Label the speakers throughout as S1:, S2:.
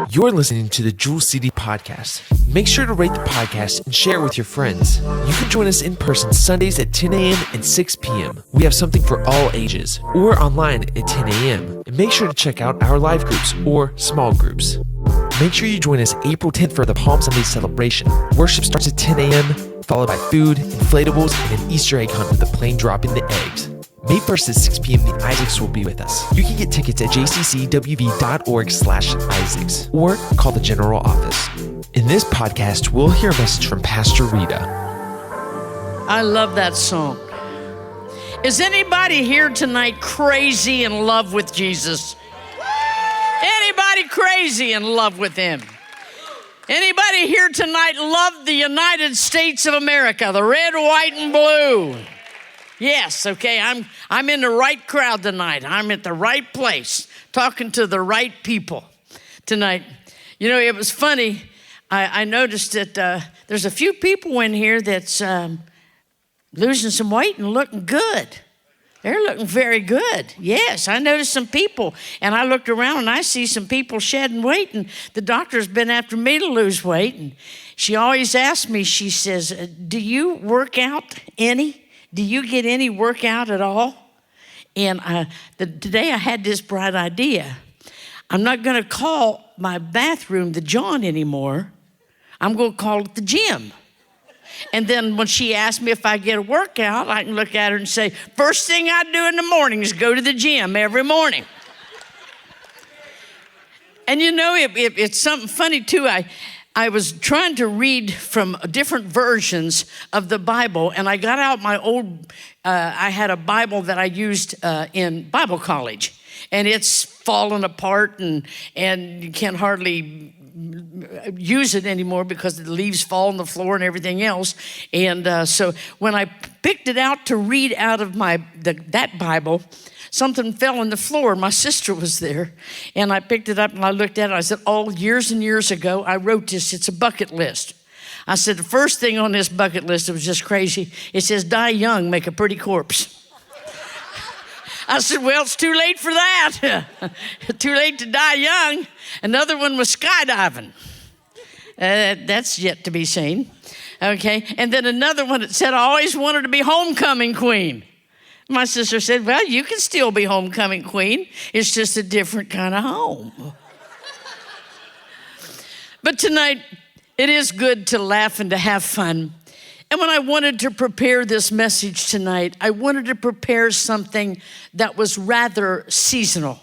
S1: You're listening to the Jewel City Podcast. Make sure to rate the podcast and share it with your friends. You can join us in person Sundays at 10 a.m. and 6 p.m. We have something for all ages, or online at 10 a.m. And make sure to check out our live groups or small groups. Make sure you join us April 10th for the Palm Sunday celebration. Worship starts at 10 a.m., followed by food, inflatables, and an Easter egg hunt with a plane dropping the eggs. May 1st at 6 p.m., the Isaacs will be with us. You can get tickets at jccwv.org/Isaacs or call the general office. In this podcast, we'll hear a message from Pastor Rita.
S2: I love that song. Is anybody here tonight crazy in love with Jesus? Anybody crazy in love with him? Anybody here tonight love the United States of America, the red, white, and blue? Yes, okay, I'm in the right crowd tonight. I'm at the right place, talking to the right people tonight. You know, it was funny. I noticed that there's a few people in here that's losing some weight and looking good. They're looking very good. Yes, I noticed some people, and I looked around and I see some people shedding weight, and the doctor's been after me to lose weight, and she always asks me, she says, do you work out any? Do you get any workout at all? And today I had this bright idea. I'm not going to call my bathroom the John anymore. I'm going to call it the gym. And then when she asks me if I get a workout, I can look at her and say, first thing I do in the morning is go to the gym every morning. And you know, it's something funny too. I was trying to read from different versions of the Bible, and I got out my old, I had a Bible that I used in Bible college, and it's fallen apart, and you can't hardly use it anymore because the leaves fall on the floor and everything else. And so when I picked it out to read out of that Bible, something fell on the floor. My sister was there, and I picked it up and I looked at it. I said, years and years ago, I wrote this. It's a bucket list. I said, the first thing on this bucket list, it was just crazy. It says, die young, make a pretty corpse. I said, well, it's too late for that. Too late to die young. Another one was skydiving. That's yet to be seen. Okay, and then another one that said, I always wanted to be homecoming queen. My sister said, well, you can still be homecoming queen. It's just a different kind of home. But tonight, it is good to laugh and to have fun. And when I wanted to prepare this message tonight, I wanted to prepare something that was rather seasonal,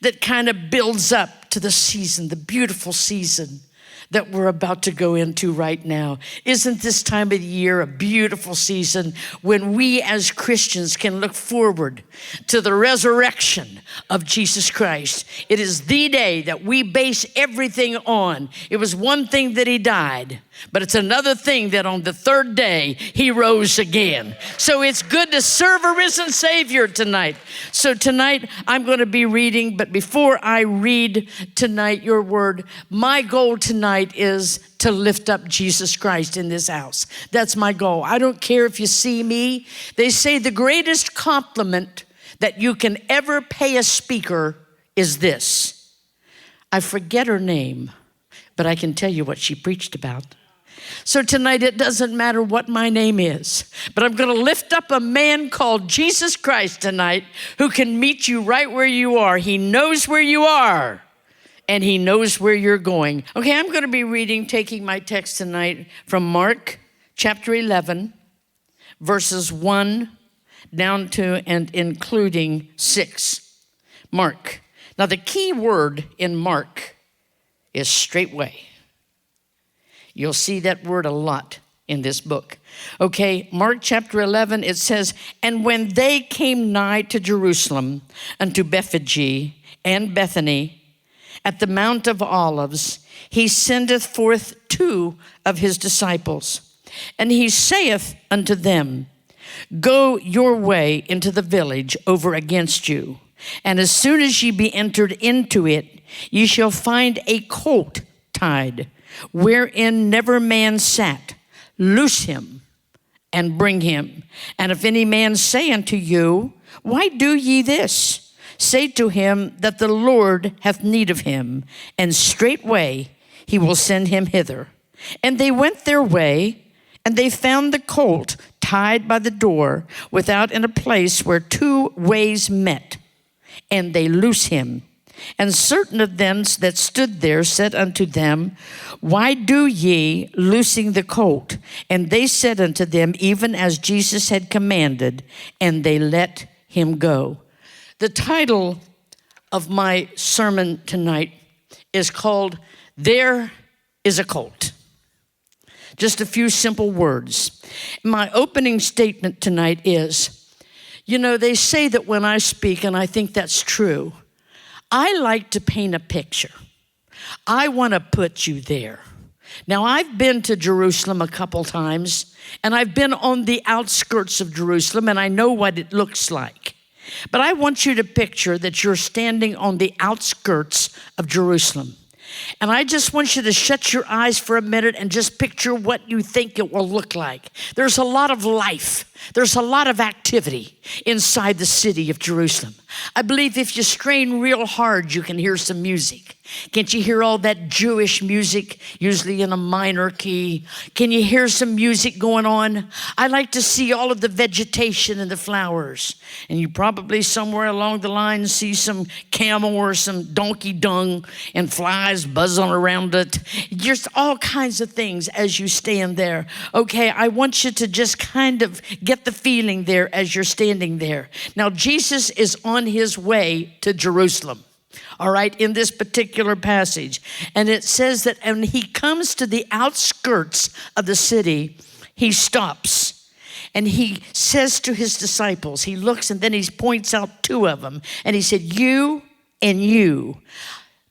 S2: that kind of builds up to the season, the beautiful season that we're about to go into right now. Isn't this time of the year a beautiful season when we as Christians can look forward to the resurrection of Jesus Christ? It is the day that we base everything on. It was one thing that he died, but it's another thing that on the third day, he rose again. So it's good to serve a risen Savior tonight. So tonight, I'm going to be reading, but before I read tonight your word, my goal tonight is to lift up Jesus Christ in this house. That's my goal. I don't care if you see me. They say the greatest compliment that you can ever pay a speaker is this. I forget her name, but I can tell you what she preached about. So tonight, it doesn't matter what my name is, but I'm going to lift up a man called Jesus Christ tonight who can meet you right where you are. He knows where you are, and he knows where you're going. Okay, I'm going to be taking my text tonight from Mark chapter 11, verses 1 down to and including 6. Mark. Now, the key word in Mark is straightway. You'll see that word a lot in this book. Okay, Mark chapter 11, it says, and when they came nigh to Jerusalem, unto Bethphage and Bethany, at the Mount of Olives, he sendeth forth 2 of his disciples. And he saith unto them, go your way into the village over against you. And as soon as ye be entered into it, ye shall find a colt tied, wherein never man sat. Loose him and bring him. And if any man say unto you, why do ye this? say to him that the Lord hath need of him, and straightway he will send him hither. And they went their way, and they found the colt tied by the door without in a place where two ways met. And they loose him. And certain of them that stood there said unto them, Why do ye loosing the colt? And they said unto them, even as Jesus had commanded, and they let him go. The title of my sermon tonight is called, There is a Colt. Just a few simple words. My opening statement tonight is, they say that when I speak, and I think that's true, I like to paint a picture. I want to put you there. Now, I've been to Jerusalem a couple times, and I've been on the outskirts of Jerusalem, and I know what it looks like. But I want you to picture that you're standing on the outskirts of Jerusalem. And I just want you to shut your eyes for a minute and just picture what you think it will look like. There's a lot of life. There's a lot of activity inside the city of Jerusalem. I believe if you strain real hard, you can hear some music. Can't you hear all that Jewish music, usually in a minor key? Can you hear some music going on? I like to see all of the vegetation and the flowers. And you probably somewhere along the line see some camel or some donkey dung and flies buzzing around it. Just all kinds of things as you stand there. Okay, I want you to just kind of get the feeling there as you're standing there. Now, Jesus is on his way to Jerusalem. All right, in this particular passage. And it says that when he comes to the outskirts of the city, he stops. And he says to his disciples, he looks and then he points out two of them. And he said, you and you.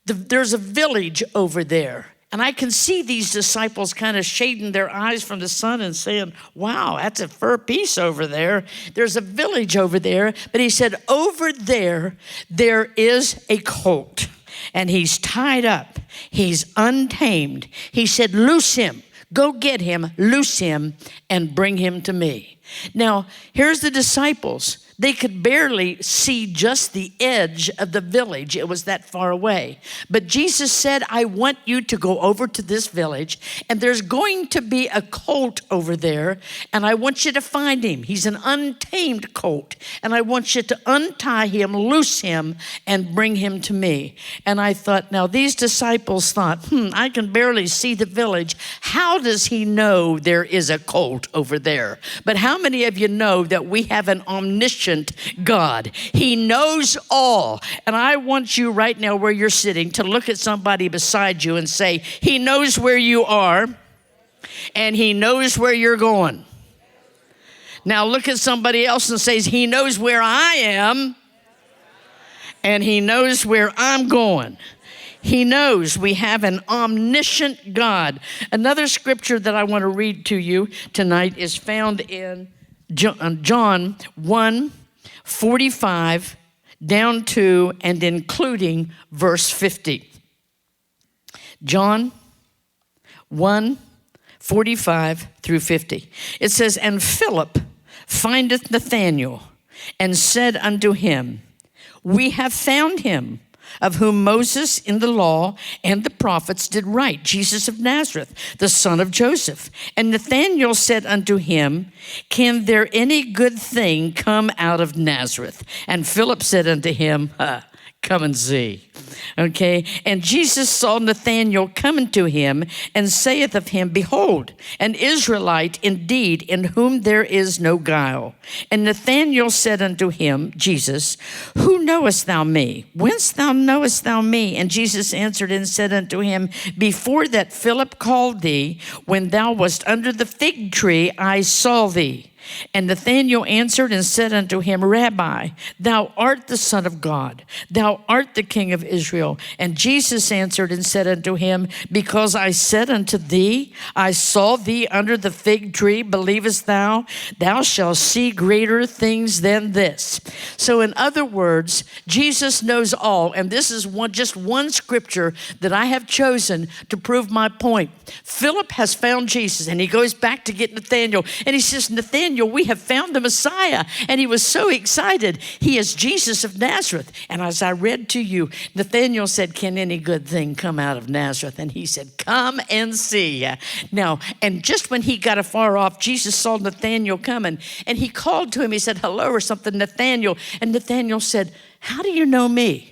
S2: There's a village over there. And I can see these disciples kind of shading their eyes from the sun and saying, wow, that's a fur piece over there. There's a village over there. But he said, over there is a colt. And he's tied up. He's untamed. He said, loose him. Go get him, loose him, and bring him to me. Now, here's the disciples. They could barely see just the edge of the village. It was that far away. But Jesus said, I want you to go over to this village, and there's going to be a colt over there, and I want you to find him. He's an untamed colt, and I want you to untie him, loose him, and bring him to me. And I thought, now these disciples thought, I can barely see the village. How does he know there is a colt over there? But how many of you know that we have an omniscient God? He knows all. And I want you right now where you're sitting to look at somebody beside you and say, he knows where you are and he knows where you're going. Now look at somebody else and say, he knows where I am and he knows where I'm going. He knows. We have an omniscient God. Another scripture that I want to read to you tonight is found in John 1:45 down to and including verse 50. John 1:45 through 50. It says, and Philip findeth Nathanael and said unto him, we have found him, of whom Moses in the law and the prophets did write, Jesus of Nazareth, the son of Joseph. And Nathanael said unto him, can there any good thing come out of Nazareth? And Philip said unto him, come and see. Okay. And Jesus saw Nathanael coming to him and saith of him, behold, an Israelite indeed, in whom there is no guile. And Nathanael said unto him, Jesus, who knowest thou me? Whence thou knowest thou me? And Jesus answered and said unto him, before that Philip called thee, when thou wast under the fig tree, I saw thee. And Nathanael answered and said unto him, Rabbi, thou art the Son of God, thou art the King of Israel. And Jesus answered and said unto him, because I said unto thee, I saw thee under the fig tree, believest thou? Thou shalt see greater things than this. So in other words, Jesus knows all, and this is just one scripture that I have chosen to prove my point. Philip has found Jesus, and he goes back to get Nathanael, and he says, Nathanael, Nathanael, we have found the Messiah. And he was so excited. He is Jesus of Nazareth. And as I read to you, Nathanael said, can any good thing come out of Nazareth? And he said, come and see. Now, and just when he got afar off, Jesus saw Nathanael coming, and he called to him. He said, hello, or something, Nathanael. And Nathanael said, how do you know me?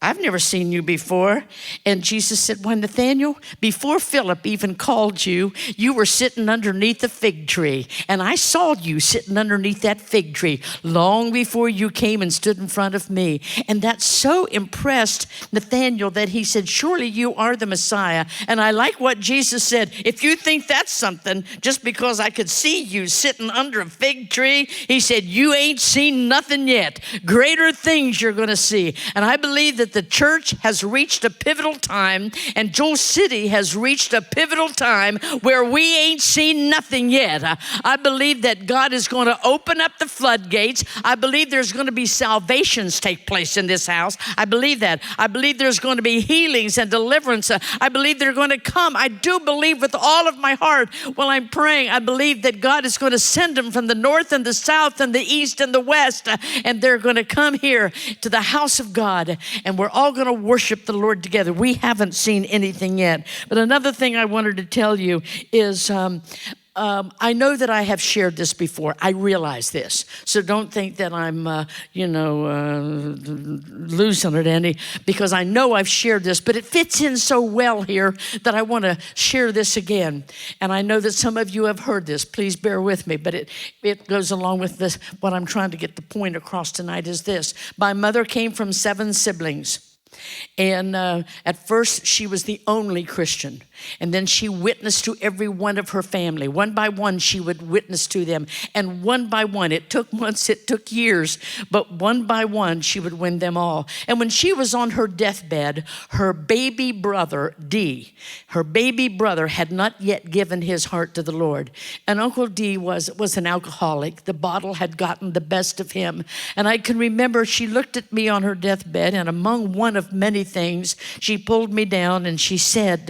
S2: I've never seen you before. And Jesus said, well, Nathanael, before Philip even called you, you were sitting underneath a fig tree. And I saw you sitting underneath that fig tree long before you came and stood in front of me. And that so impressed Nathanael that he said, surely you are the Messiah. And I like what Jesus said. If you think that's something, just because I could see you sitting under a fig tree, he said, you ain't seen nothing yet. Greater things you're going to see. And I believe that the church has reached a pivotal time, and Joel City has reached a pivotal time where we ain't seen nothing yet. I believe that God is going to open up the floodgates. I believe there's going to be salvations take place in this house. I believe that. I believe there's going to be healings and deliverance. I believe they're going to come. I do believe with all of my heart while I'm praying, I believe that God is going to send them from the north and the south and the east and the west, and they're going to come here to the house of God, and we're all going to worship the Lord together. We haven't seen anything yet. But another thing I wanted to tell you is I know that I have shared this before. I realize this. So don't think that I'm, losing it any, because I know I've shared this, but it fits in so well here that I want to share this again. And I know that some of you have heard this. Please bear with me, but it goes along with this. What I'm trying to get the point across tonight is this. My mother came from 7 siblings. And at first, she was the only Christian. And then she witnessed to every one of her family. One by one, she would witness to them. And one by one, it took months, it took years, but one by one, she would win them all. And when she was on her deathbed, her baby brother, D, her baby brother had not yet given his heart to the Lord. And Uncle D was an alcoholic. The bottle had gotten the best of him. And I can remember she looked at me on her deathbed, and among one of many things, she pulled me down and she said,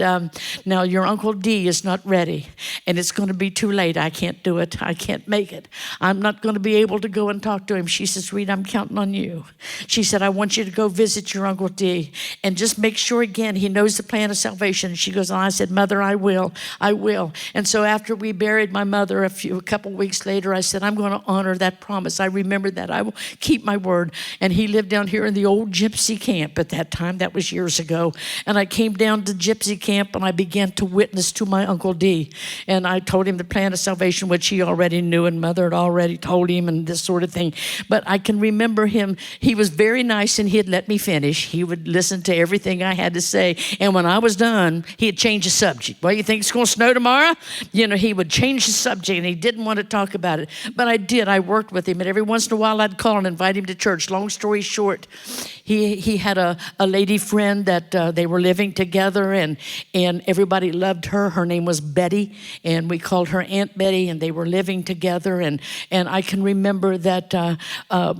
S2: now your Uncle D is not ready, and it's going to be too late. I can't do it. I can't make it. I'm not going to be able to go and talk to him. She says, Rita, I'm counting on you. She said, I want you to go visit your Uncle D and just make sure again he knows the plan of salvation. And she goes on. I said, Mother, I will. And so after we buried my mother a couple weeks later, I said, I'm going to honor that promise. I remember that. I will keep my word. And he lived down here in the old gypsy camp at that time. That was years ago. And I came down to gypsy camp and I began to witness to my Uncle D. And I told him the plan of salvation, which he already knew, and Mother had already told him, and this sort of thing. But I can remember him. He was very nice, and he'd let me finish. He would listen to everything I had to say. And when I was done, he'd change the subject. Well, you think it's going to snow tomorrow? He would change the subject, and he didn't want to talk about it. But I did. I worked with him, and every once in a while I'd call and invite him to church. Long story short, he had a lady friend that they were living together, and everybody loved her. Her name was Betty, and we called her Aunt Betty, and they were living together. And I can remember that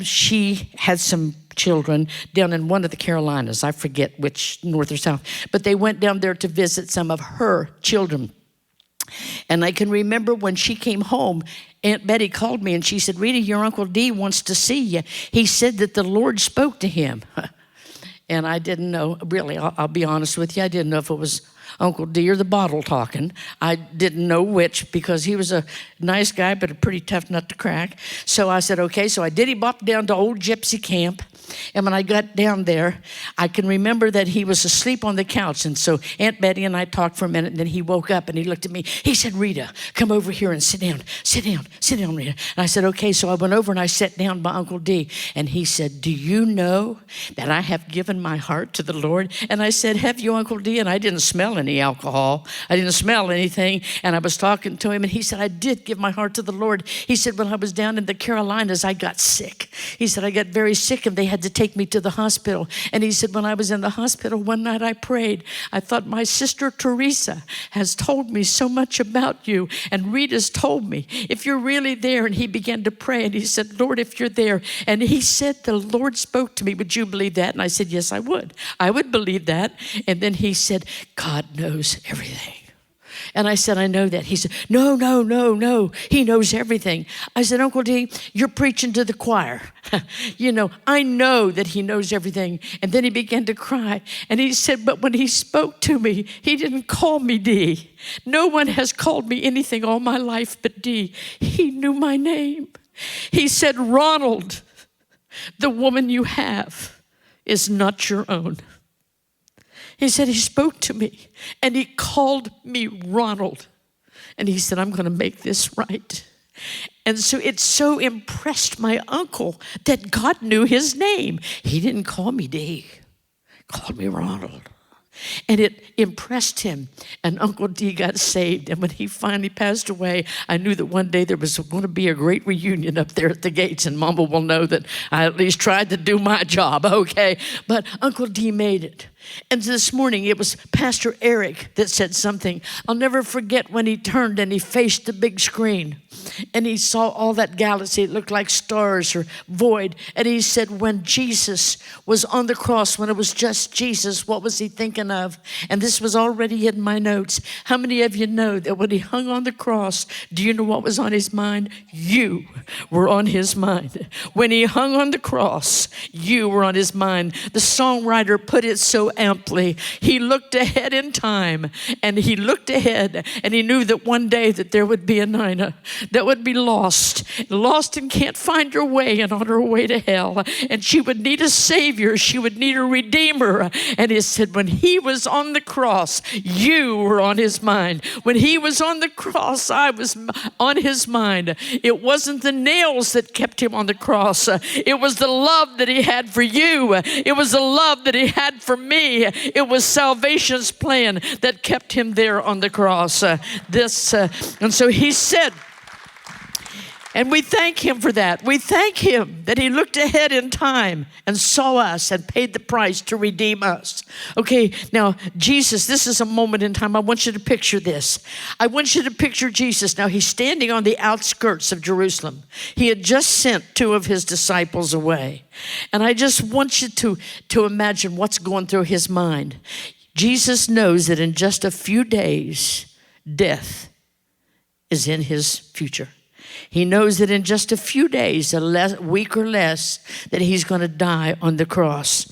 S2: she had some children down in one of the Carolinas. I forget which, north or south. But they went down there to visit some of her children. And I can remember when she came home, Aunt Betty called me and she said, Rita, your Uncle D wants to see you. He said that the Lord spoke to him. And I didn't know, really, I'll be honest with you, I didn't know if it was Uncle D or the bottle talking. I didn't know which, because he was a nice guy, but a pretty tough nut to crack. So I said, okay. So I diddy-bopped down to old gypsy camp. And when I got down there, I can remember that he was asleep on the couch. And so Aunt Betty and I talked for a minute, and then he woke up and he looked at me. He said, Rita, come over here and sit down, Rita. And I said, okay. So I went over and I sat down by Uncle D. And he said, do you know that I have given my heart to the Lord? And I said, have you, Uncle D? And I didn't smell any alcohol. I didn't smell anything. And I was talking to him, and he said, I did give my heart to the Lord. He said, when I was down in the Carolinas, I got sick. He said, I got very sick, and they had to take me to the hospital. And he said, when I was in the hospital one night, I prayed. I thought, my sister Teresa has told me so much about you, and Rita's told me, if you're really there. And he began to pray, and he said, Lord, if you're there. And he said, the Lord spoke to me. Would you believe that? And I said, yes, I would. I would believe that. And then he said, God knows everything. And I said, I know that. He said, no, no, no, no. He knows everything. I said, Uncle D, you're preaching to the choir. I know that he knows everything. And then he began to cry. And he said, but when he spoke to me, he didn't call me D. No one has called me anything all my life but D. He knew my name. He said, Ronald, the woman you have is not your own. He said, he spoke to me and he called me Ronald. And he said, I'm going to make this right. And so it so impressed my uncle that God knew his name. He didn't call me D, he called me Ronald. And it impressed him. And Uncle D got saved. And when he finally passed away, I knew that one day there was going to be a great reunion up there at the gates. And Mama will know that I at least tried to do my job, okay? But Uncle D made it. And this morning, it was Pastor Eric that said something. I'll never forget when he turned and he faced the big screen. And he saw all that galaxy. It looked like stars or void. And he said, when Jesus was on the cross, when it was just Jesus, what was he thinking of? And this was already in my notes. How many of you know that when he hung on the cross, do you know what was on his mind? You were on his mind. When he hung on the cross, you were on his mind. The songwriter put it so amply. He looked ahead in time, and he looked ahead, and he knew that one day that there would be a Nina that would be lost and can't find her way and on her way to hell. And she would need a savior. She would need a redeemer. And he said, when he was on the cross, you were on his mind. When he was on the cross, I was on his mind. It wasn't the nails that kept him on the cross. It was the love that he had for you. It was the love that he had for me. It was salvation's plan that kept him there on the cross. And so he said, and we thank him for that. We thank him that he looked ahead in time and saw us and paid the price to redeem us. Okay, now Jesus, this is a moment in time. I want you to picture this. I want you to picture Jesus. Now he's standing on the outskirts of Jerusalem. He had just sent 2 of his disciples away. And I just want you to imagine what's going through his mind. Jesus knows that in just a few days, death is in his future. He knows that in just a few days, a week or less, that he's going to die on the cross.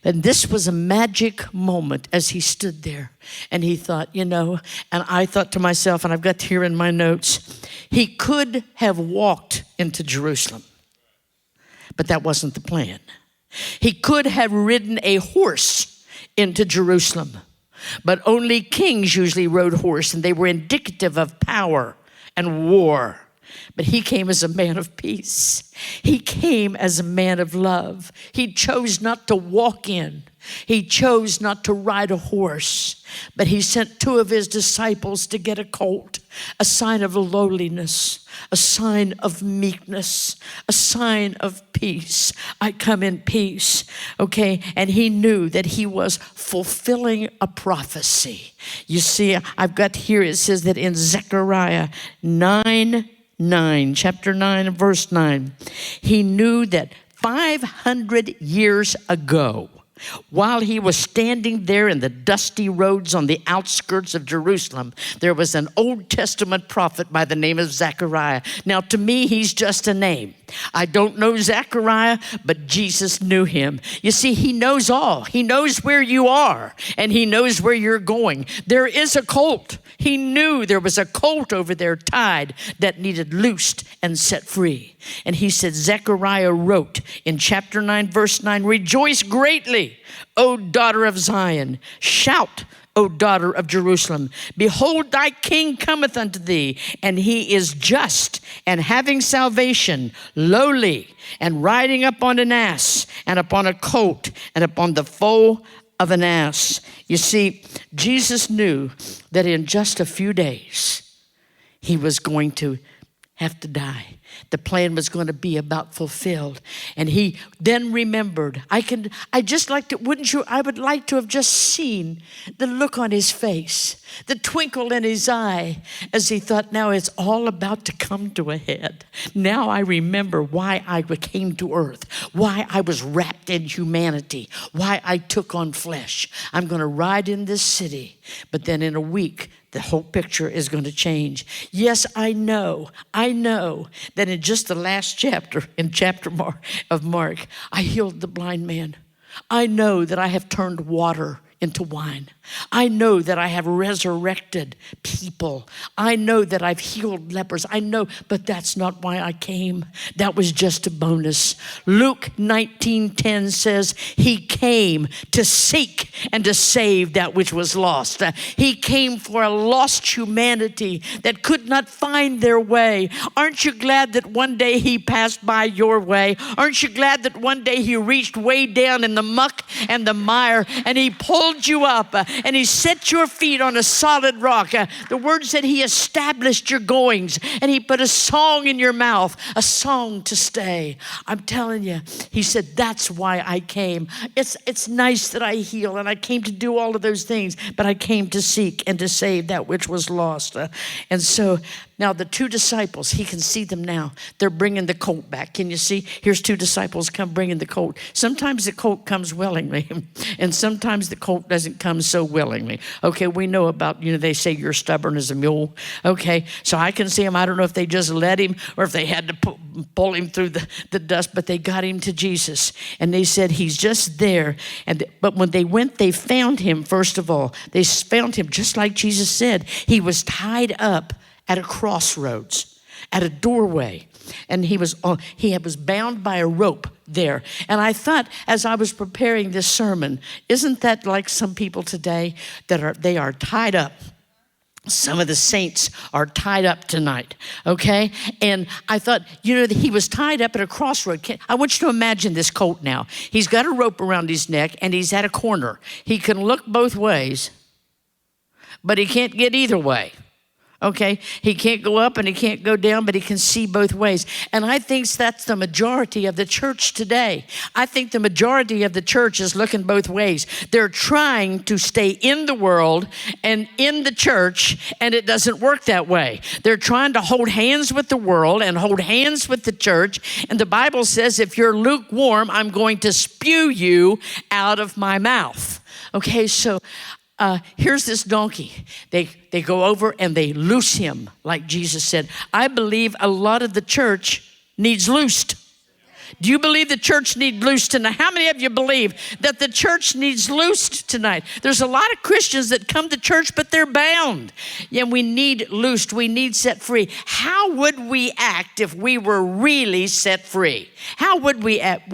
S2: And this was a magic moment as he stood there. And he thought, and I thought to myself, and I've got here in my notes, he could have walked into Jerusalem, but that wasn't the plan. He could have ridden a horse into Jerusalem, but only kings usually rode horse, and they were indicative of power and war. But he came as a man of peace. He came as a man of love. He chose not to walk in. He chose not to ride a horse, but he sent 2 of his disciples to get a colt, a sign of lowliness, a sign of meekness, a sign of peace. I come in peace, okay? And he knew that he was fulfilling a prophecy. You see, I've got here, it says that in Zechariah 9, chapter 9, verse 9, he knew that 500 years ago, while he was standing there in the dusty roads on the outskirts of Jerusalem, there was an Old Testament prophet by the name of Zechariah. Now, to me, he's just a name. I don't know Zechariah, but Jesus knew him. You see, he knows all. He knows where you are, and he knows where you're going. There is a colt. He knew there was a colt over there tied that needed loosed and set free. And he said, Zechariah wrote in chapter 9, verse 9, rejoice greatly, O daughter of Zion. Shout, O daughter of Jerusalem. Behold, thy king cometh unto thee, and he is just and having salvation, lowly, and riding upon an ass, and upon a colt, and upon the foal of an ass. You see, Jesus knew that in just a few days, he was going to have to die. The plan was going to be about fulfilled. And he then remembered. I would like to have just seen the look on his face, the twinkle in his eye as he thought, now it's all about to come to a head. Now I remember why I came to earth, why I was wrapped in humanity, why I took on flesh. I'm going to ride in this city, but then in a week, the whole picture is going to change. Yes, I know that in just the last chapter, in chapter of Mark, I healed the blind man. I know that I have turned water into wine. I know that I have resurrected people. I know that I've healed lepers. I know, but that's not why I came. That was just a bonus. Luke 19:10 says, he came to seek and to save that which was lost. He came for a lost humanity that could not find their way. Aren't you glad that one day he passed by your way? Aren't you glad that one day he reached way down in the muck and the mire and he pulled you up and he set your feet on a solid rock? The word said he established your goings and he put a song in your mouth, a song to stay. I'm telling you, he said, that's why I came. It's nice that I heal and I came to do all of those things, but I came to seek and to save that which was lost. And so now the two disciples, he can see them now. They're bringing the colt back. Can you see? Here's two disciples come bringing the colt. Sometimes the colt comes willingly, and sometimes the colt doesn't come so willingly. Okay, we know about, they say you're stubborn as a mule. Okay, so I can see him. I don't know if they just let him or if they had to pull him through the dust, but they got him to Jesus. And they said, he's just there. But when they went, they found him, first of all. They found him just like Jesus said. He was tied up at a crossroads, at a doorway. And he was bound by a rope there. And I thought, as I was preparing this sermon, isn't that like some people today that they are tied up? Some of the saints are tied up tonight, okay? And I thought, he was tied up at a crossroad. I want you to imagine this colt now. He's got a rope around his neck, and he's at a corner. He can look both ways, but he can't get either way. Okay, he can't go up and he can't go down, but he can see both ways. And I think that's the majority of the church today. I think the majority of the church is looking both ways. They're trying to stay in the world and in the church, and it doesn't work that way. They're trying to hold hands with the world and hold hands with the church. And the Bible says, if you're lukewarm, I'm going to spew you out of my mouth. Okay, so here's this donkey. They go over and they loose him, like Jesus said. I believe a lot of the church needs loosed. Do you believe the church needs loosed tonight? How many of you believe that the church needs loosed tonight? There's a lot of Christians that come to church, but they're bound. Yeah, we need loosed. We need set free. How would we act if we were really set free? How would we act?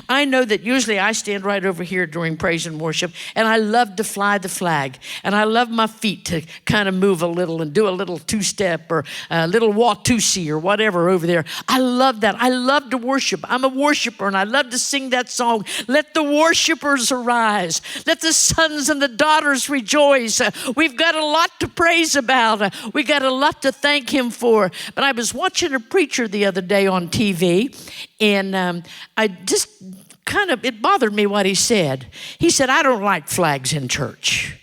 S2: I know that usually I stand right over here during praise and worship, and I love to fly the flag, and I love my feet to kind of move a little and do a little two-step or a little Watusi or whatever over there. I love that. I love to worship. I'm a worshiper, and I love to sing that song. Let the worshipers arise. Let the sons and the daughters rejoice. We've got a lot to praise about. We got a lot to thank him for. But I was watching a preacher the other day on TV, and I just it bothered me what he said. He said, I don't like flags in church.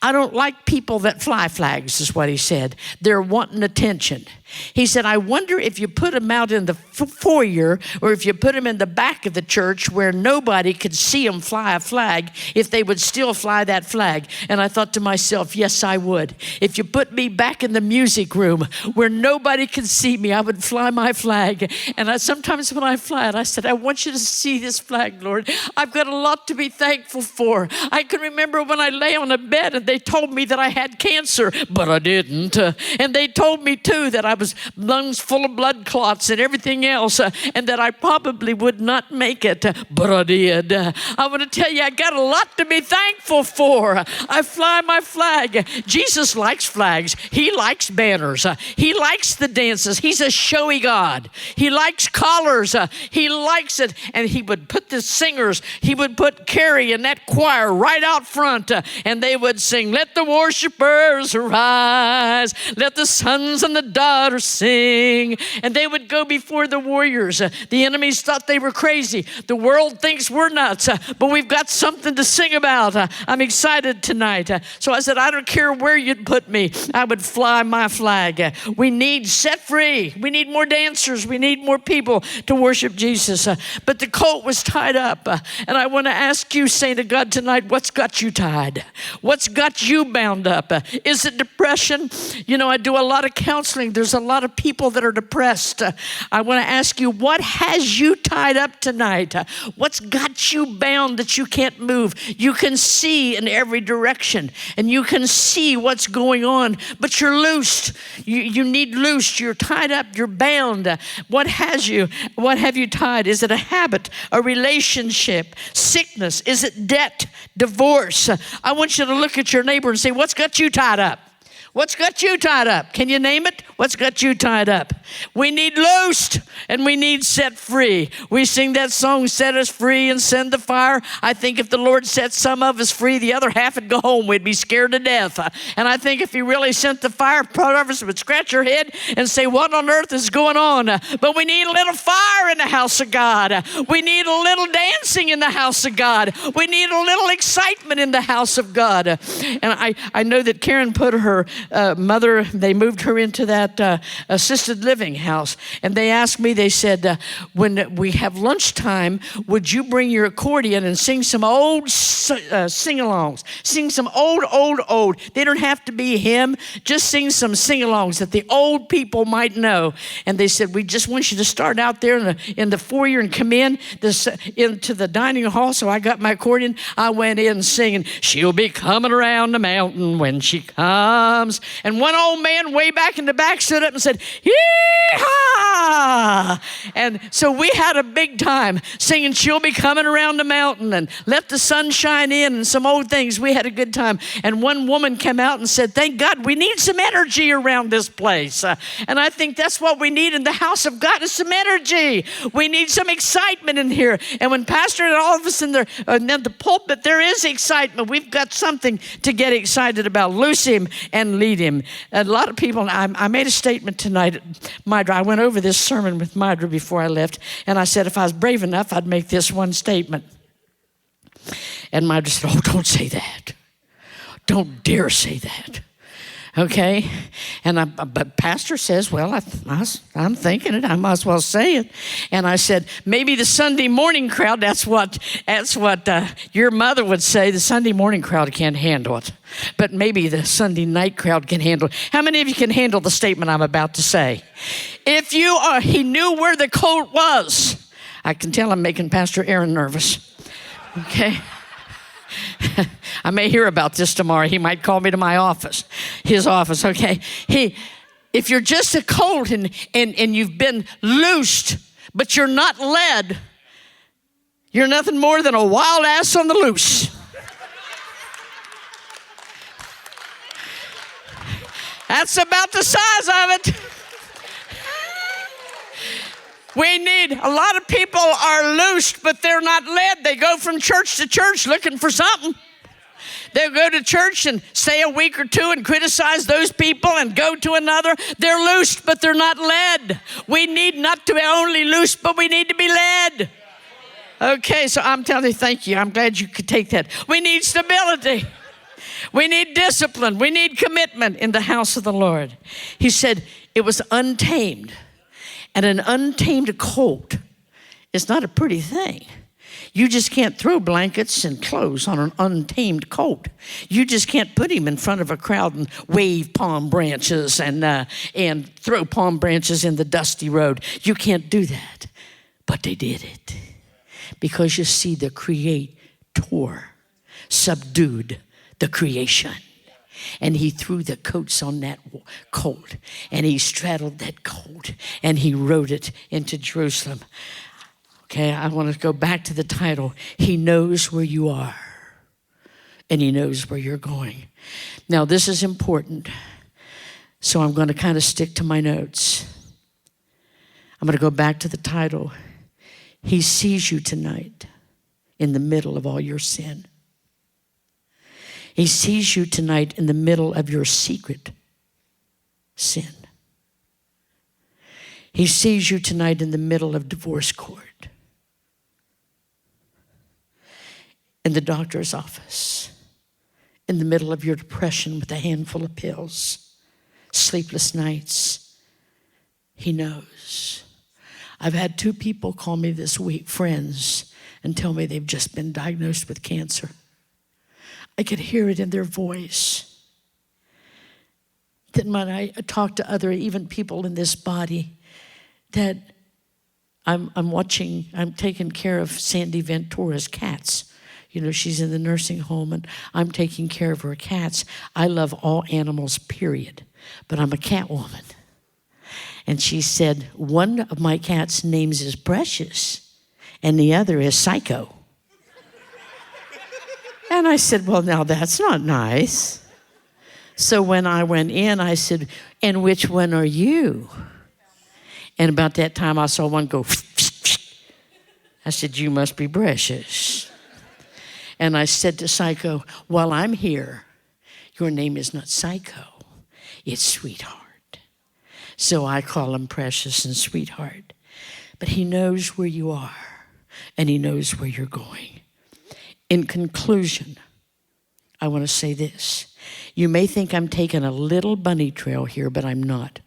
S2: I don't like people that fly flags, is what he said. They're wanting attention. He said, I wonder if you put them out in the foyer or if you put them in the back of the church where nobody could see them fly a flag, if they would still fly that flag. And I thought to myself, yes, I would. If you put me back in the music room where nobody could see me, I would fly my flag. And sometimes when I fly it, I said, I want you to see this flag, Lord. I've got a lot to be thankful for. I can remember when I lay on a bed and they told me that I had cancer, but I didn't. And they told me too that I was lungs full of blood clots and everything else, and that I probably would not make it, but I did. I want to tell you, I got a lot to be thankful for. I fly my flag. Jesus likes flags. He likes banners. He likes the dances. He's a showy God. He likes collars. He likes it. And he would put the singers, he would put Carrie and that choir right out front, and they would sing, let the worshipers arise, let the sons and the daughters louder, sing. And they would go before the warriors. The enemies thought they were crazy. The world thinks we're nuts, but we've got something to sing about. I'm excited tonight. So I said, I don't care where you'd put me, I would fly my flag. We need set free. We need more dancers. We need more people to worship Jesus. But the colt was tied up. And I want to ask you, saint of God, tonight, what's got you tied? What's got you bound up? Is it depression? You know, I do a lot of counseling. There's a lot of people that are depressed. I want to ask you, what has you tied up tonight? What's got you bound that you can't move? You can see in every direction and you can see what's going on, but you're loosed. You need loosed. You're tied up. You're bound. What has you? What have you tied? Is it a habit, a relationship, sickness? Is it debt, divorce? I want you to look at your neighbor and say, what's got you tied up? What's got you tied up? Can you name it? What's got you tied up? We need loosed and we need set free. We sing that song, set us free and send the fire. I think if the Lord set some of us free, the other half would go home. We'd be scared to death. And I think if he really sent the fire, part of us would scratch your head and say, what on earth is going on? But we need a little fire in the house of God. We need a little dancing in the house of God. We need a little excitement in the house of God. And I know that Karen put her mother, they moved her into that assisted living house. And they asked me, they said, when we have lunchtime, would you bring your accordion and sing some old sing-alongs? Sing some old. They don't have to be hymn. Just sing some sing-alongs that the old people might know. And they said, we just want you to start out there in the foyer and come into the dining hall. So I got my accordion. I went in singing, she'll be coming around the mountain when she comes. And one old man way back in the back stood up and said, yee-haw! And so we had a big time singing, she'll be coming around the mountain and let the sun shine in and some old things. We had a good time. And one woman came out and said, thank God, we need some energy around this place. And I think that's what we need in the house of God is some energy. We need some excitement in here. And when Pastor and all of us in there, and then the pulpit, there is excitement. We've got something to get excited about. Loose him and lead him. A lot of people, I made a statement tonight, Mydra. I went over this sermon with Mydra before I left, and I said if I was brave enough, I'd make this one statement. And Mydra said, oh, don't say that. Don't dare say that. Okay? And but Pastor says, well, I'm thinking it. I might as well say it. And I said, maybe the Sunday morning crowd, that's what your mother would say. The Sunday morning crowd can't handle it. But maybe the Sunday night crowd can handle it. How many of you can handle the statement I'm about to say? If you are, he knew where the colt was. I can tell I'm making Pastor Aaron nervous. Okay? I may hear about this tomorrow. He might call me to my office, his office, okay? If you're just a colt and you've been loosed, but you're not led, you're nothing more than a wild ass on the loose. That's about the size of it. A lot of people are loosed, but they're not led. They go from church to church looking for something. They'll go to church and stay a week or two and criticize those people and go to another. They're loosed, but they're not led. We need not to be only loosed, but we need to be led. Okay, so I'm telling you, thank you. I'm glad you could take that. We need stability. We need discipline. We need commitment in the house of the Lord. He said it was untamed. And an untamed colt is not a pretty thing. You just can't throw blankets and clothes on an untamed colt. You just can't put him in front of a crowd and wave palm branches and throw palm branches in the dusty road. You can't do that. But they did it. Because you see, the Creator subdued the creation. And he threw the coats on that colt. And he straddled that colt. And he rode it into Jerusalem. Okay, I want to go back to the title. He knows where you are. And he knows where you're going. Now, this is important. So I'm going to kind of stick to my notes. I'm going to go back to the title. He sees you tonight in the middle of all your sin. He sees you tonight in the middle of your secret sin. He sees you tonight in the middle of divorce court, in the doctor's office, in the middle of your depression with a handful of pills, sleepless nights. He knows. I've had 2 people call me this week, friends, and tell me they've just been diagnosed with cancer. I could hear it in their voice. Then when I talk to other, even people in this body, that I'm taking care of Sandy Ventura's cats. You know, she's in the nursing home and I'm taking care of her cats. I love all animals, period. But I'm a cat woman. And she said, one of my cats' names is Precious and the other is Psycho. And I said, well, now that's not nice. So when I went in, I said, and which one are you? And about that time, I saw one go. I said, you must be Precious. And I said to Psycho, while I'm here, your name is not Psycho, it's Sweetheart. So I call him Precious and Sweetheart. But he knows where you are, and he knows where you're going. In conclusion, I want to say this. You may think I'm taking a little bunny trail here, but I'm not.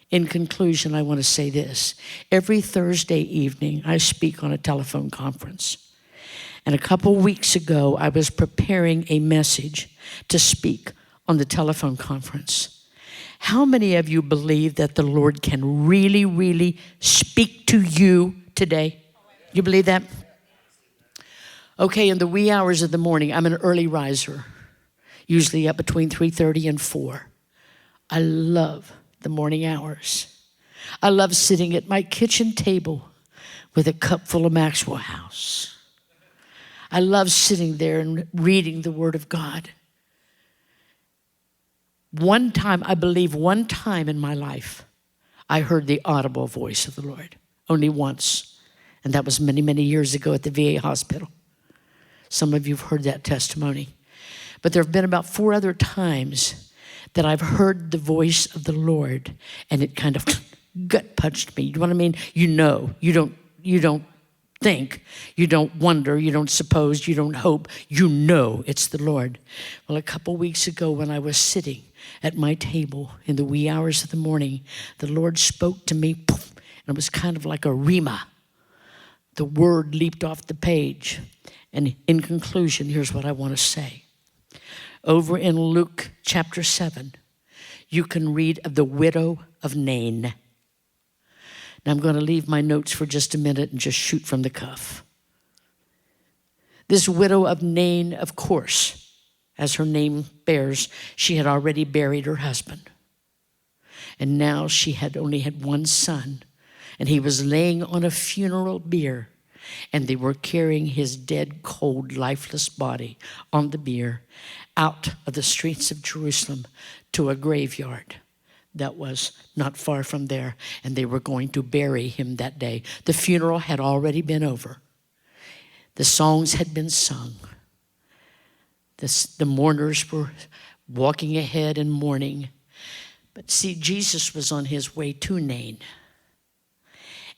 S2: In conclusion, I want to say this. Every Thursday evening, I speak on a telephone conference. And a couple weeks ago, I was preparing a message to speak on the telephone conference. How many of you believe that the Lord can really, really speak to you today? You believe that? Okay, in the wee hours of the morning, I'm an early riser, usually up between 3:30 and 4. I love the morning hours. I love sitting at my kitchen table with a cup full of Maxwell House. I love sitting there and reading the Word of God. I believe one time in my life, I heard the audible voice of the Lord, only once. And that was many, many years ago at the VA hospital. Some of you have heard that testimony. But there have been about 4 other times that I've heard the voice of the Lord and it kind of gut punched me. You know what I mean? You know, you don't think, you don't wonder, you don't suppose, you don't hope. You know it's the Lord. Well, a couple weeks ago when I was sitting at my table in the wee hours of the morning, the Lord spoke to me, poof, and it was kind of like a rhema. The word leaped off the page. And in conclusion, here's what I want to say. Over in Luke chapter 7, you can read of the widow of Nain. Now I'm going to leave my notes for just a minute and just shoot from the cuff. This widow of Nain, of course, as her name bears, she had already buried her husband. And now she had only had one son, and he was laying on a funeral bier. And they were carrying his dead, cold, lifeless body on the bier out of the streets of Jerusalem to a graveyard that was not far from there. And they were going to bury him that day. The funeral had already been over. The songs had been sung. The mourners were walking ahead and mourning. But see, Jesus was on his way to Nain.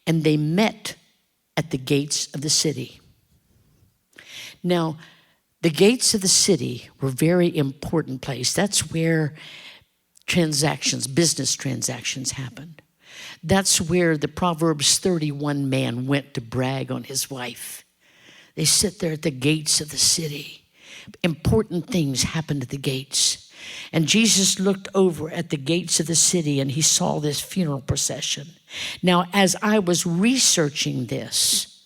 S2: And they met at the gates of the city. Now, the gates of the city were a very important place. That's where business transactions happened. That's where the Proverbs 31 man went to brag on his wife. They sit there at the gates of the city. Important things happened at the gates. And Jesus looked over at the gates of the city and he saw this funeral procession. Now, as I was researching this,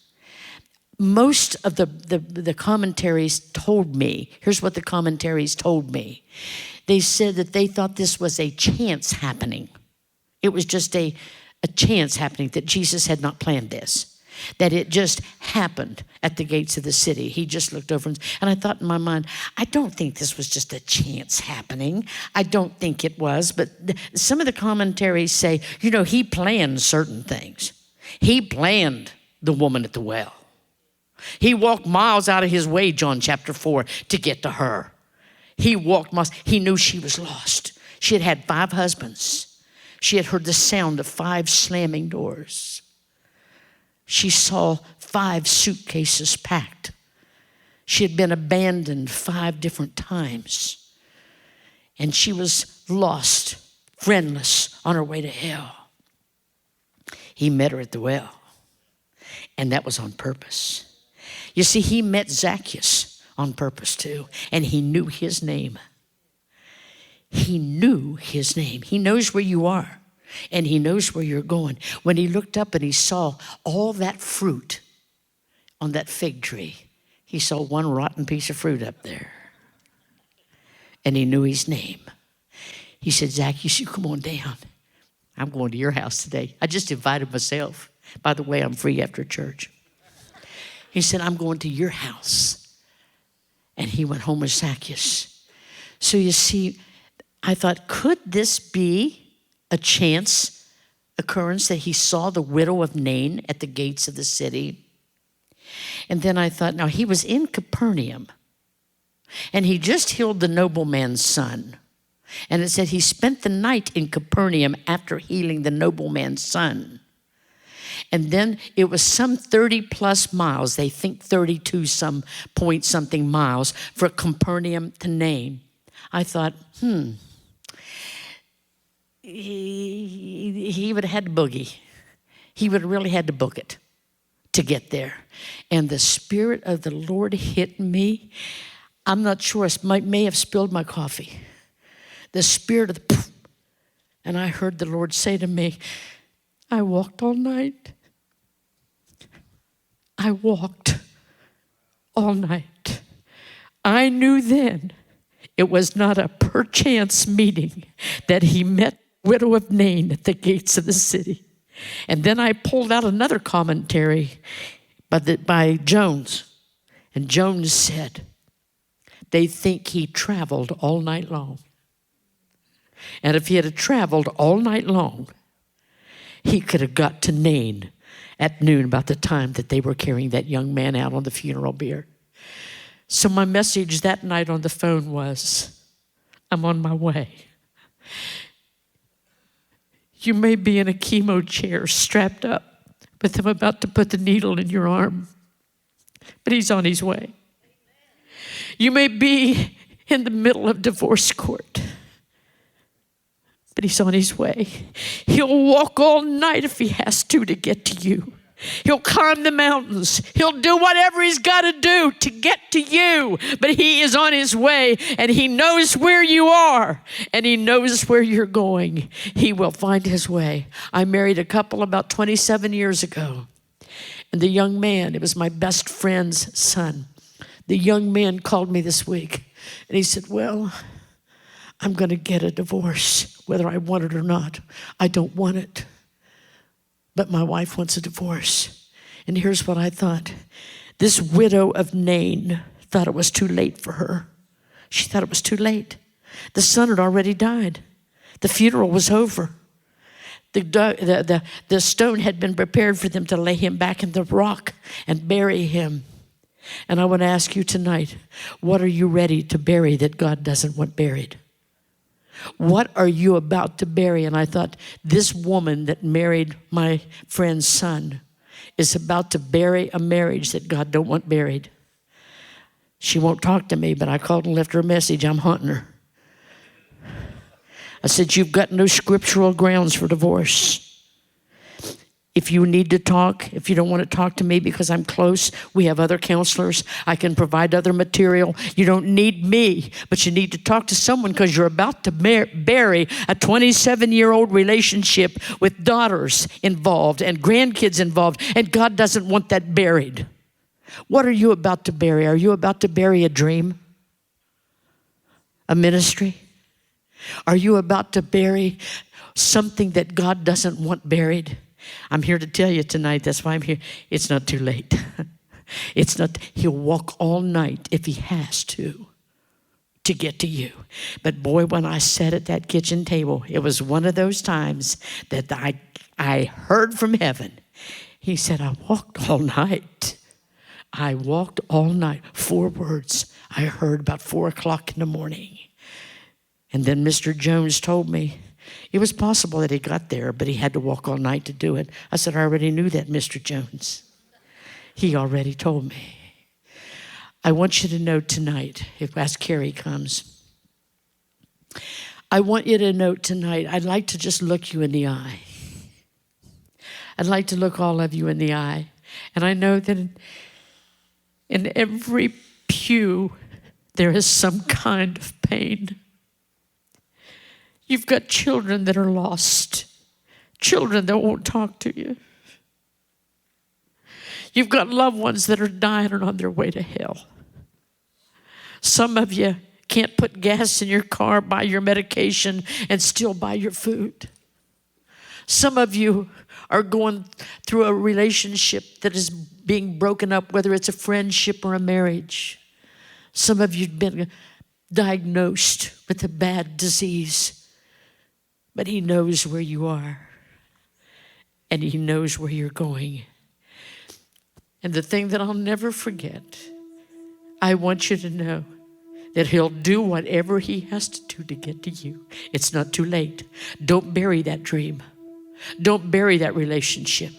S2: most of the commentaries told me, here's what the commentaries told me. They said that they thought this was a chance happening. It was just a chance happening, that Jesus had not planned this, that it just happened at the gates of the city. He just looked over and I thought in my mind, I don't think this was just a chance happening. I don't think it was, but some of the commentaries say, he planned certain things. He planned the woman at the well. He walked miles out of his way, John chapter 4, to get to her. He walked miles. He knew she was lost. She had had 5 husbands. She had heard the sound of 5 slamming doors. She saw 5 suitcases packed. She had been abandoned 5 different times. And she was lost, friendless, on her way to hell. He met her at the well. And that was on purpose. You see, he met Zacchaeus on purpose too. And he knew his name. He knew his name. He knows where you are. And he knows where you're going. When he looked up and he saw all that fruit on that fig tree, he saw one rotten piece of fruit up there. And he knew his name. He said, Zacchaeus, you come on down. I'm going to your house today. I just invited myself. By the way, I'm free after church. He said, I'm going to your house. And he went home with Zacchaeus. So you see, I thought, could this be a chance occurrence that he saw the widow of Nain at the gates of the city? And then I thought, now he was in Capernaum. And he just healed the nobleman's son. And it said he spent the night in Capernaum after healing the nobleman's son. And then it was some 30 plus miles, they think 32 some point something miles, for Capernaum to Nain. I thought, he would have had to boogie. He would have really had to book it to get there. And the Spirit of the Lord hit me. I'm not sure, I may have spilled my coffee. The Spirit of the, and I heard the Lord say to me, I walked all night. I walked all night. I knew then it was not a perchance meeting that he met the widow of Nain at the gates of the city. And then I pulled out another commentary by Jones. And Jones said, they think he traveled all night long. And if he had traveled all night long, he could have got to Nain at noon, about the time that they were carrying that young man out on the funeral bier. So my message that night on the phone was, I'm on my way. You may be in a chemo chair strapped up, but I'm about to put the needle in your arm. But he's on his way. You may be in the middle of divorce court, but he's on his way. He'll walk all night if he has to get to you. He'll climb the mountains. He'll do whatever he's got to do to get to you. But he is on his way, and he knows where you are, and he knows where you're going. He will find his way. I married a couple about 27 years ago, and the young man, it was my best friend's son. The young man called me this week, and he said, well, I'm going to get a divorce, whether I want it or not. I don't want it. But my wife wants a divorce. And here's what I thought. This widow of Nain thought it was too late for her. She thought it was too late. The son had already died. The funeral was over. The stone had been prepared for them to lay him back in the rock and bury him. And I want to ask you tonight, what are you ready to bury that God doesn't want buried? What are you about to bury? And I thought, this woman that married my friend's son is about to bury a marriage that God don't want buried. She won't talk to me, but I called and left her a message. I'm hunting her. I said, you've got no scriptural grounds for divorce. If you need to talk, if you don't want to talk to me because I'm close, we have other counselors. I can provide other material. You don't need me, but you need to talk to someone because you're about to bury a 27-year-old relationship with daughters involved and grandkids involved, and God doesn't want that buried. What are you about to bury? Are you about to bury a dream? A ministry? Are you about to bury something that God doesn't want buried? I'm here to tell you tonight, that's why I'm here. It's not too late. It's not, he'll walk all night if he has to get to you. But boy, when I sat at that kitchen table, it was one of those times that I heard from heaven. He said, I walked all night. I walked all night. 4 words I heard about 4 o'clock in the morning. And then Mr. Jones told me, It was possible that he got there, but he had to walk all night to do it. I said, I already knew that, Mr. Jones. He already told me. I want you to know tonight, as Carrie comes, I want you to know tonight, I'd like to just look you in the eye. I'd like to look all of you in the eye. And I know that in every pew, there is some kind of pain. You've got children that are lost, children that won't talk to you. You've got loved ones that are dying and on their way to hell. Some of you can't put gas in your car, buy your medication, and still buy your food. Some of you are going through a relationship that is being broken up, whether it's a friendship or a marriage. Some of you have been diagnosed with a bad disease. But he knows where you are, and he knows where you're going. And the thing that I'll never forget, I want you to know that he'll do whatever he has to do to get to you. It's not too late. Don't bury that dream. Don't bury that relationship.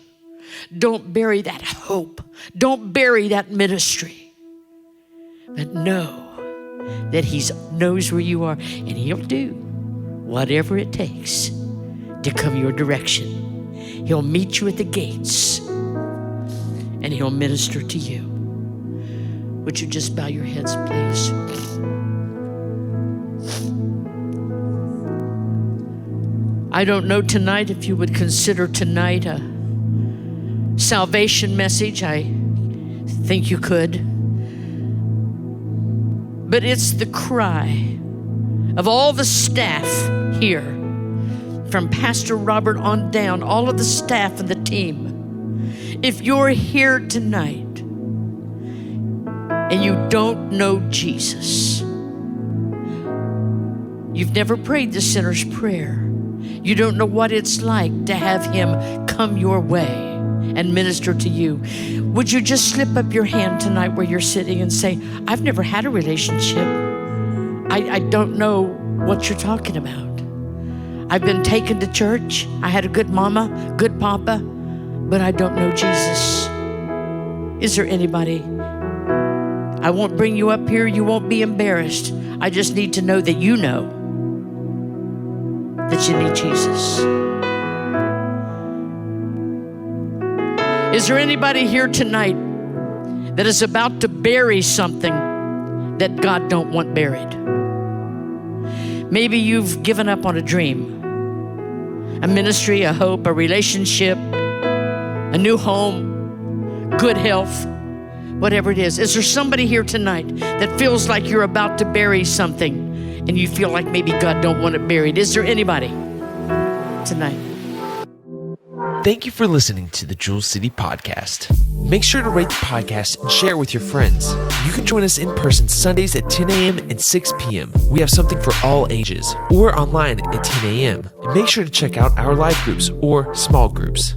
S2: Don't bury that hope. Don't bury that ministry. But know that he knows where you are, and he'll do whatever it takes to come your direction. He'll meet you at the gates, and he'll minister to you. Would you just bow your heads, please? I don't know tonight if you would consider tonight a salvation message. I think you could. But it's the cry of all the staff here, from Pastor Robert on down, all of the staff and the team. If you're here tonight and you don't know Jesus, you've never prayed the sinner's prayer, you don't know what it's like to have him come your way and minister to you, would you just slip up your hand tonight where you're sitting and say, I've never had a relationship. I don't know what you're talking about. I've been taken to church. I had a good mama, good papa, but I don't know Jesus. Is there anybody? I won't bring you up here. You won't be embarrassed. I just need to know that you know that you need Jesus. Is there anybody here tonight that is about to bury something that God don't want buried? Maybe you've given up on a dream, a ministry, a hope, a relationship, a new home, good health, whatever it is. Is there somebody here tonight that feels like you're about to bury something and you feel like maybe God don't want it buried? Is there anybody tonight?
S1: Thank you for listening to the Jewel City Podcast. Make sure to rate the podcast and share it with your friends. You can join us in person Sundays at 10 a.m. and 6 p.m. We have something for all ages, or online at 10 a.m. And make sure to check out our live groups or small groups.